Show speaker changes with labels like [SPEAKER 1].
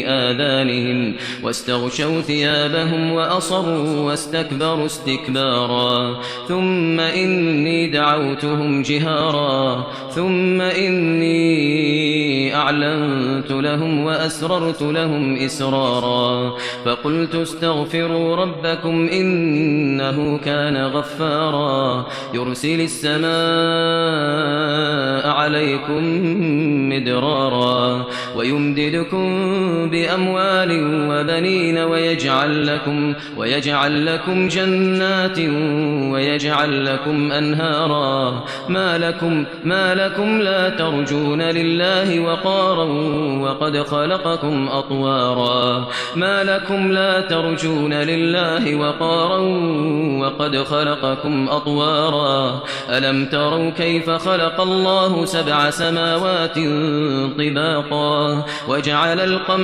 [SPEAKER 1] آذانهم واستغشوا ثيابهم وأصروا واستكبروا استكبارا ثم إني دعوتهم جهارا ثم إني أعلنت لهم وأسررت لهم إسرارا فقلت استغفروا ربكم إنه كان غفارا يرسل السماء عليكم مدرارا ويمددكم بأموال وبنين ويجعل لكم جنات ويجعل لكم أنهارا ما لكم لا ترجون لله وقارا وقد خلقكم أطوارا ما لكم لا ترجون لله وقارا وقد خلقكم أطوارا ألم تروا كيف خلق الله 7 سماوات طباقا وجعل القمر